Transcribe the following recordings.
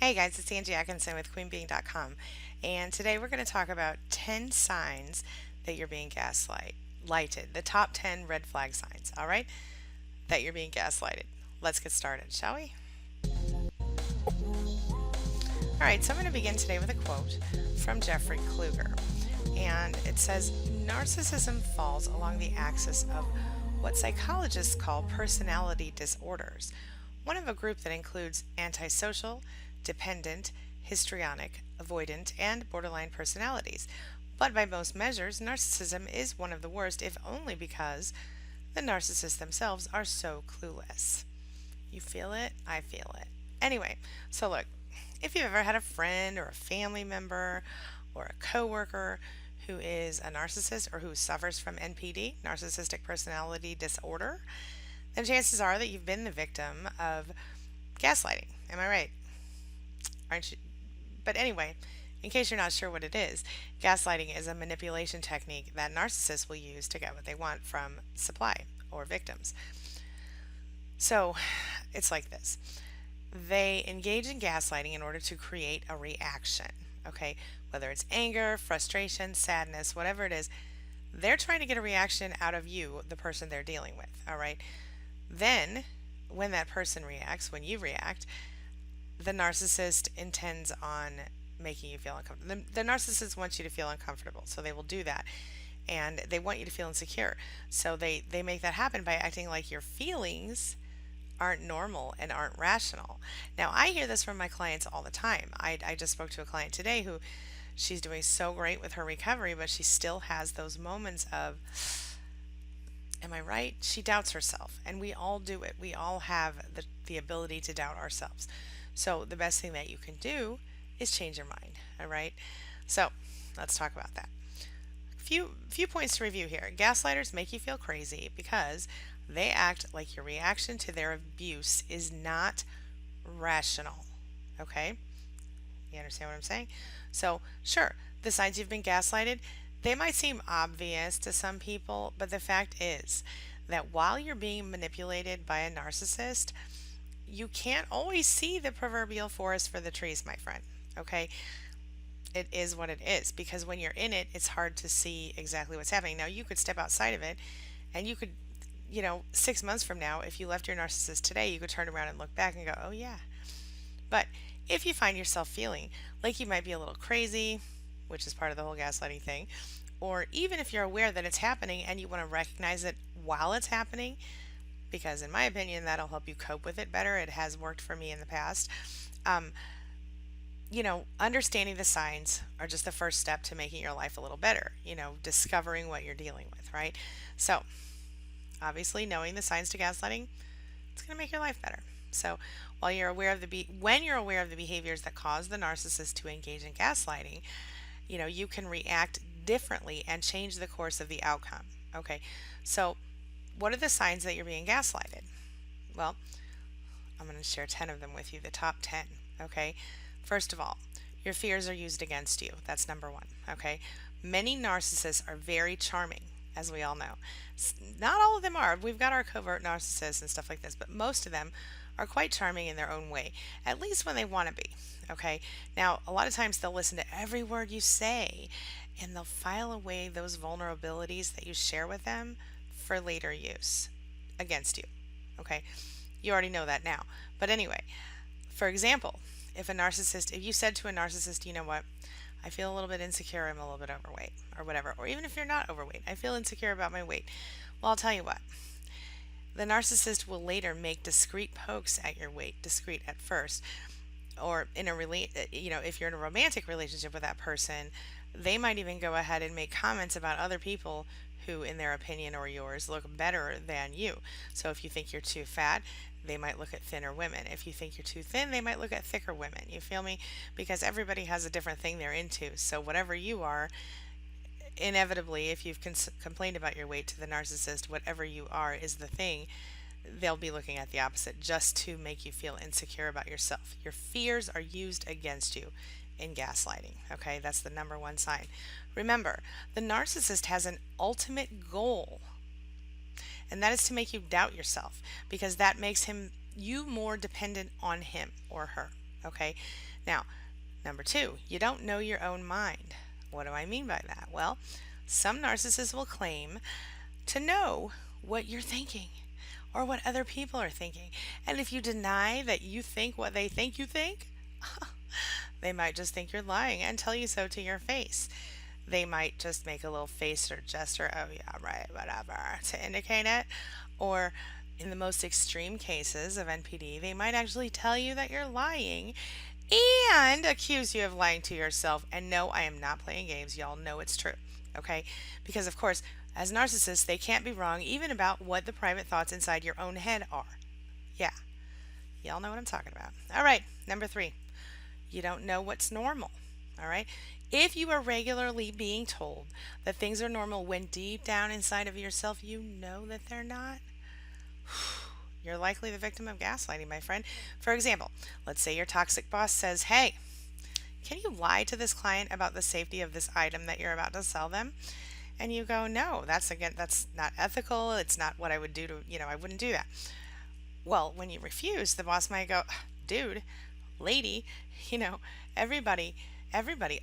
Hey guys, it's Angie Atkinson with queenbeing.com, and today we're going to talk about 10 signs that you're being gaslighted. The top 10 red flag signs, all right, that you're being gaslighted. Let's get started, shall we? All right, so I'm going to begin today with a quote from Jeffrey Kluger, and it says, Narcissism falls along the axis of what psychologists call personality disorders, one of a group that includes antisocial, dependent, histrionic, avoidant, and borderline personalities. But by most measures, narcissism is one of the worst, if only because the narcissists themselves are so clueless. You feel it? I feel it. Anyway, so look, if you've ever had a friend or a family member or a coworker who is a narcissist or who suffers from NPD, narcissistic personality disorder, then chances are that you've been the victim of gaslighting. Am I right? Aren't you? But anyway, in case you're not sure what it is, gaslighting is a manipulation technique that narcissists will use to get what they want from supply or victims. So it's like this. They engage in gaslighting in order to create a reaction, okay? Whether it's anger, frustration, sadness, whatever it is, they're trying to get a reaction out of you, the person they're dealing with, all right? Then, when that person reacts, when you react, the narcissist intends on making you feel uncomfortable. The narcissist wants you to feel uncomfortable, so they will do that. And they want you to feel insecure. So they make that happen by acting like your feelings aren't normal and aren't rational. Now, I hear this from my clients all the time. I just spoke to a client today who she's doing so great with her recovery, but she still has those moments of, am I right? She doubts herself, and we all do it. We all have the ability to doubt ourselves. So the best thing that you can do is change your mind, all right? So let's talk about that. Few points to review here. Gaslighters make you feel crazy because they act like your reaction to their abuse is not rational. Okay? You understand what I'm saying? So, sure, the signs you've been gaslighted, they might seem obvious to some people, but the fact is that while you're being manipulated by a narcissist, you can't always see the proverbial forest for the trees, my friend. Okay? It is what it is because when you're in it, it's hard to see exactly what's happening. Now, you could step outside of it and you could, 6 months from now, if you left your narcissist today, you could turn around and look back and go, oh, yeah. But if you find yourself feeling like you might be a little crazy, which is part of the whole gaslighting thing, or even if you're aware that it's happening and you want to recognize it while it's happening, because in my opinion, that'll help you cope with it better. It has worked for me in the past. Um, Understanding the signs are just the first step to making your life a little better, discovering what you're dealing with, right? So, obviously, knowing the signs to gaslighting, it's going to make your life better. So, while you're aware of when you're aware of the behaviors that cause the narcissist to engage in gaslighting, you can react differently and change the course of the outcome. Okay, so what are the signs that you're being gaslighted? Well, I'm going to share 10 of them with you, the top 10. Okay, first of all, your fears are used against you. That's number one. Okay, many narcissists are very charming, as we all know. Not all of them are. We've got our covert narcissists and stuff like this, but most of them are quite charming in their own way, at least when they want to be. Okay, now a lot of times they'll listen to every word you say and they'll file away those vulnerabilities that you share with them for later use against you. Okay, you already know that now. But anyway, for example, if you said to a narcissist, you know what, I feel a little bit insecure, I'm a little bit overweight, or whatever, or even if you're not overweight, I feel insecure about my weight. Well, I'll tell you what, the narcissist will later make discreet pokes at your weight, discreet at first, or if you're in a romantic relationship with that person, they might even go ahead and make comments about other people who, in their opinion or yours, look better than you. So if you think you're too fat, they might look at thinner women. If you think you're too thin, they might look at thicker women. You feel me? Because everybody has a different thing they're into. So whatever you are, inevitably, if you've complained about your weight to the narcissist, whatever you are is the thing. They'll be looking at the opposite just to make you feel insecure about yourself. Your fears are used against you in gaslighting. Okay, that's the number one sign. Remember, the narcissist has an ultimate goal, and that is to make you doubt yourself because that makes you more dependent on him or her. Okay, Now, number two, you don't know your own mind. What do I mean by that? Well, some narcissists will claim to know what you're thinking or what other people are thinking. And if you deny that you think what they think you think, they might just think you're lying and tell you so to your face. They might just make a little face or gesture, oh yeah, right, whatever, to indicate it. Or in the most extreme cases of NPD, they might actually tell you that you're lying and accuse you of lying to yourself. And no, I am not playing games. Y'all know it's true. Okay? Because, of course, as narcissists, they can't be wrong even about what the private thoughts inside your own head are. Yeah. Y'all know what I'm talking about. All right. Number three, you don't know what's normal. All right? If you are regularly being told that things are normal when deep down inside of yourself you know that they're not, you're likely the victim of gaslighting, my friend. For example, let's say your toxic boss says, hey, can you lie to this client about the safety of this item that you're about to sell them? And you go, no, that's not ethical. It's not what I would do I wouldn't do that. Well, when you refuse, the boss might go, dude, lady, everybody,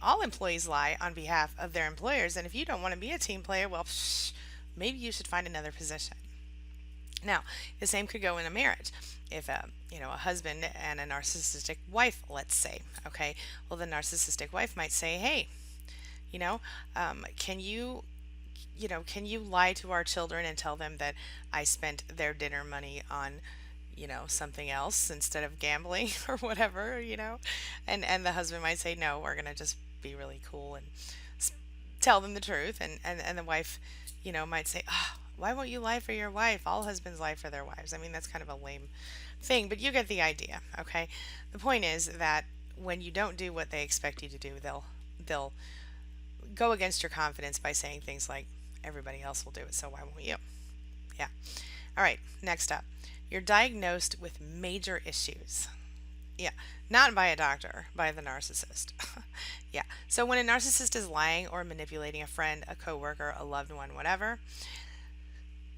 all employees lie on behalf of their employers. And if you don't want to be a team player, well, maybe you should find another position. Now, the same could go in a marriage. If a husband and a narcissistic wife, let's say, okay, well, the narcissistic wife might say, hey, can you lie to our children and tell them that I spent their dinner money on, something else instead of gambling or whatever, and the husband might say, no, we're going to just be really cool and tell them the truth. And the wife, might say, oh, why won't you lie for your wife? All husbands lie for their wives. I mean, that's kind of a lame thing, but you get the idea, okay? The point is that when you don't do what they expect you to do, they'll go against your confidence by saying things like, everybody else will do it, so why won't you? Yeah. All right, next up. You're diagnosed with major issues. Yeah, not by a doctor, by the narcissist. Yeah. So when a narcissist is lying or manipulating a friend, a coworker, a loved one, whatever,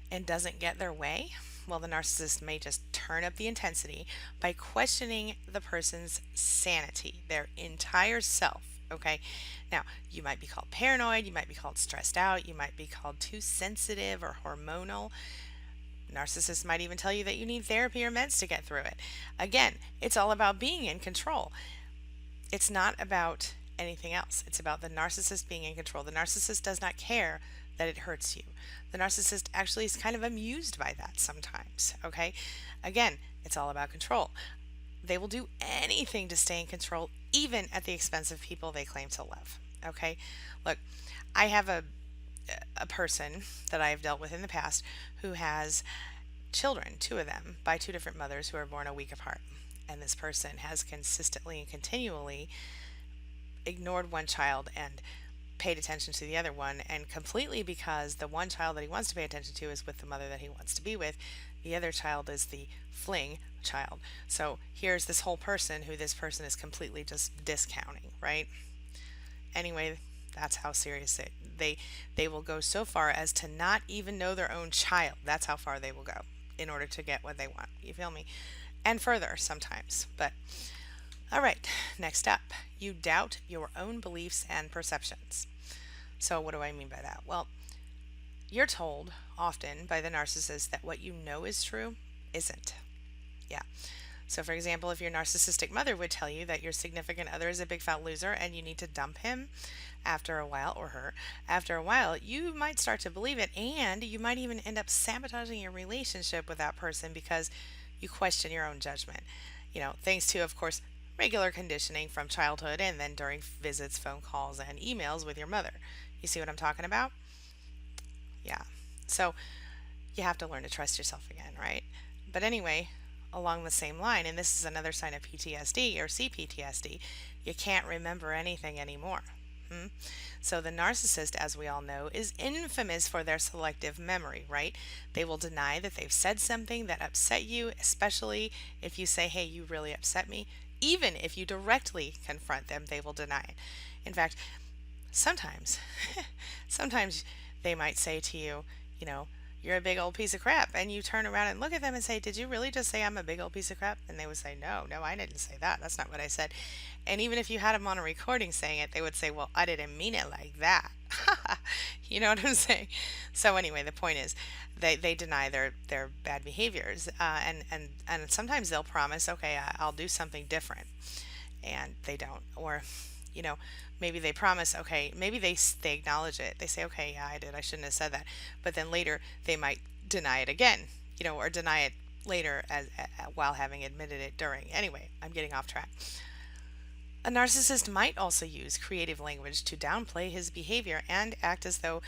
and doesn't get their way, well, the narcissist may just turn up the intensity by questioning the person's sanity, their entire self. Okay, now you might be called paranoid, you might be called stressed out, you might be called too sensitive or hormonal. Narcissists might even tell you that you need therapy or meds to get through it. Again, it's all about being in control. It's not about anything else. It's about the narcissist being in control. The narcissist does not care that it hurts you. The narcissist actually is kind of amused by that sometimes, okay? Again, it's all about control. They will do anything to stay in control, even at the expense of people they claim to love, okay? Look, I have a person that I have dealt with in the past who has children, two of them, by two different mothers who are born a week apart. And this person has consistently and continually ignored one child and paid attention to the other one, and completely because the one child that he wants to pay attention to is with the mother that he wants to be with. The other child is the fling child. So here's this whole person who this person is completely just discounting, right? Anyway, that's how serious they will go so far as to not even know their own child. That's how far they will go in order to get what they want. You feel me? And further sometimes. But all right, next up, you doubt your own beliefs and perceptions. So what do I mean by that? Well, you're told often by the narcissist that what you know is true isn't. Yeah. So for example, if your narcissistic mother would tell you that your significant other is a big fat loser and you need to dump him after a while, or her, after a while, you might start to believe it, and you might even end up sabotaging your relationship with that person because you question your own judgment. Thanks to, of course, regular conditioning from childhood and then during visits, phone calls, and emails with your mother. You see what I'm talking about? Yeah. So you have to learn to trust yourself again, right? But anyway, along the same line, and this is another sign of PTSD or CPTSD, you can't remember anything anymore. So the narcissist, as we all know, is infamous for their selective memory, right? They will deny that they've said something that upset you, especially if you say, hey, you really upset me. Even if you directly confront them, they will deny it. In fact, sometimes they might say to you, you're a big old piece of crap, and you turn around and look at them and say, did you really just say I'm a big old piece of crap? And they would say, no, I didn't say that. That's not what I said. And even if you had them on a recording saying it, they would say, well, I didn't mean it like that. You know what I'm saying? So anyway, the point is they deny their bad behaviors, and sometimes they'll promise, okay, I'll do something different, and they don't. Or you know maybe they promise, okay, maybe they acknowledge it, they say, okay, yeah, I did, I shouldn't have said that, but then later they might deny it again, or deny it later while having admitted it during. Anyway, I'm getting off track. A narcissist might also use creative language to downplay his behavior and act as though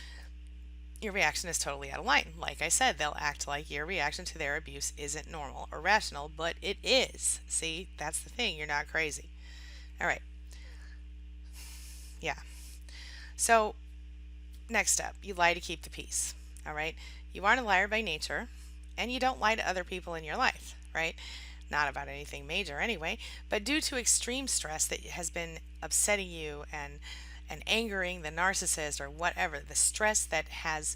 your reaction is totally out of line. Like I said, they'll act like your reaction to their abuse isn't normal or rational, but it is. See, that's the thing. You're not crazy. All right. Yeah. So, next up, you lie to keep the peace. All right. You aren't a liar by nature, and you don't lie to other people in your life, right? Not about anything major anyway, but due to extreme stress that has been upsetting you and angering the narcissist or whatever, the stress that has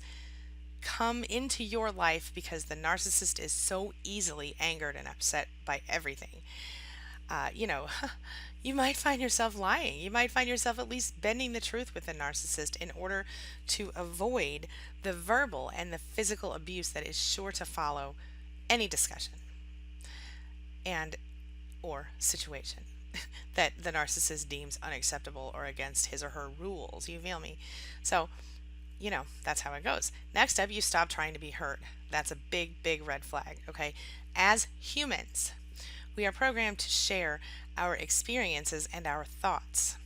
come into your life because the narcissist is so easily angered and upset by everything. uh, you know, you might find yourself lying. You might find yourself at least bending the truth with a narcissist in order to avoid the verbal and the physical abuse that is sure to follow any discussion and or situation that the narcissist deems unacceptable or against his or her rules. You feel me? So, that's how it goes. Next up, you stop trying to be heard. That's a big, big red flag, okay? As humans, we are programmed to share our experiences and our thoughts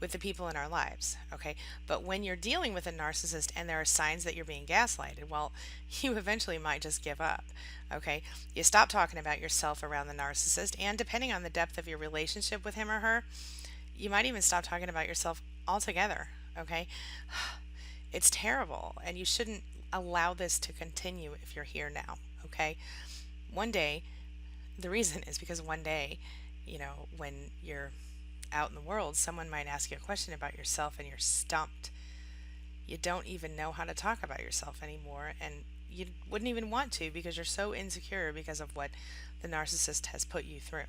with the people in our lives, okay? But when you're dealing with a narcissist and there are signs that you're being gaslighted, well, you eventually might just give up, okay? You stop talking about yourself around the narcissist, and depending on the depth of your relationship with him or her, you might even stop talking about yourself altogether, okay? It's terrible, and you shouldn't allow this to continue if you're here now, okay? One day, the reason is because one day, when you're out in the world, someone might ask you a question about yourself and you're stumped. You don't even know how to talk about yourself anymore, and you wouldn't even want to because you're so insecure because of what the narcissist has put you through.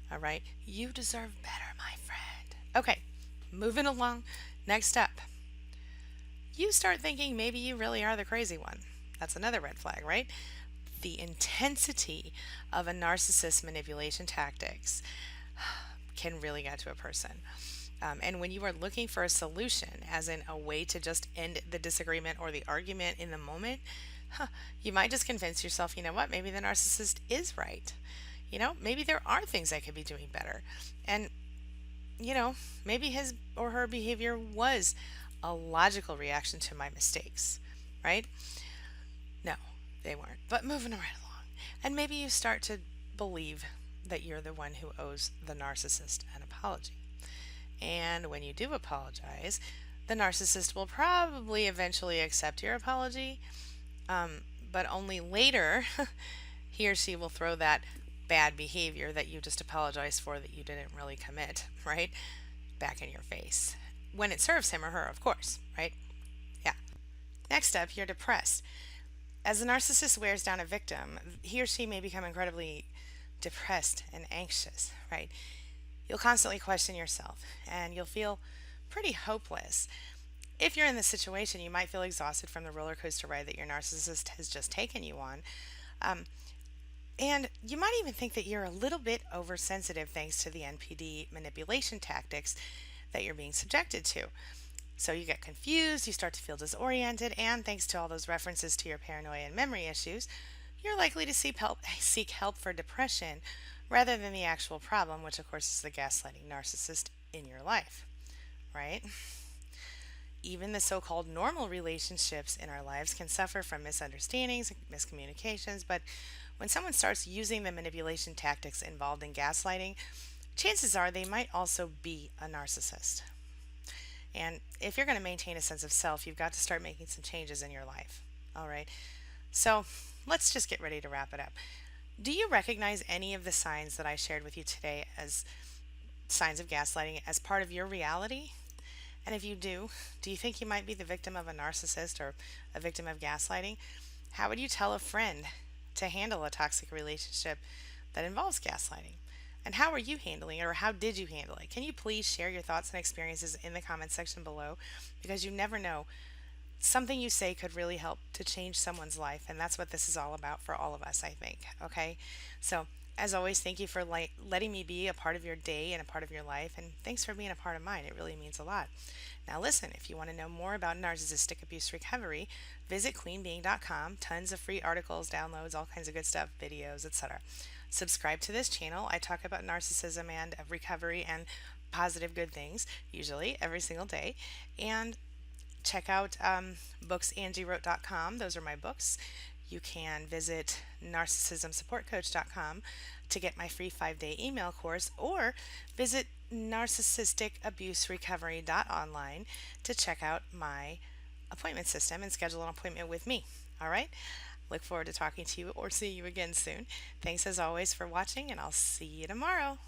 All right? You deserve better, my friend. Okay, moving along. Next up, you start thinking maybe you really are the crazy one. That's another red flag, right? The intensity of a narcissist's manipulation tactics can really get to a person. And when you are looking for a solution, as in a way to just end the disagreement or the argument in the moment, you might just convince yourself, you know what, maybe the narcissist is right. Maybe there are things I could be doing better. And, maybe his or her behavior was a logical reaction to my mistakes, right? No, they weren't. But moving right along. And maybe you start to believe that you're the one who owes the narcissist an apology. And when you do apologize, the narcissist will probably eventually accept your apology, but only later he or she will throw that bad behavior that you just apologized for that you didn't really commit, right, back in your face. When it serves him or her, of course, right? Yeah. Next up, you're depressed. As the narcissist wears down a victim, he or she may become incredibly depressed and anxious, right? You'll constantly question yourself and you'll feel pretty hopeless. If you're in this situation, you might feel exhausted from the roller coaster ride that your narcissist has just taken you on. And you might even think that you're a little bit oversensitive thanks to the NPD manipulation tactics that you're being subjected to. So you get confused, you start to feel disoriented, and thanks to all those references to your paranoia and memory issues, you're likely to seek help for depression rather than the actual problem, which of course is the gaslighting narcissist in your life, right? Even the so-called normal relationships in our lives can suffer from misunderstandings and miscommunications, but when someone starts using the manipulation tactics involved in gaslighting, chances are they might also be a narcissist. And if you're going to maintain a sense of self, you've got to start making some changes in your life. All right. So let's just get ready to wrap it up. Do you recognize any of the signs that I shared with you today as signs of gaslighting as part of your reality? And if you do you think you might be the victim of a narcissist or a victim of gaslighting? How would you tell a friend to handle a toxic relationship that involves gaslighting? And how are you handling it, or how did you handle it? Can you please share your thoughts and experiences in the comment section below? Because you never know, something you say could really help to change someone's life, and that's what this is all about for all of us, I think. Okay, so as always, thank you for letting me be a part of your day and a part of your life, and thanks for being a part of mine. It really means a lot. Now listen, if you want to know more about narcissistic abuse recovery, visit queenbeing.com. Tons of free articles, downloads, all kinds of good stuff, videos, etc. Subscribe to this channel. I talk about narcissism and recovery and positive good things, usually every single day. And check out booksangiewrote.com. Those are my books. You can visit narcissismsupportcoach.com to get my free 5-day email course, or visit narcissisticabuserecovery.online to check out my appointment system and schedule an appointment with me. All right? Look forward to talking to you or seeing you again soon. Thanks as always for watching, and I'll see you tomorrow.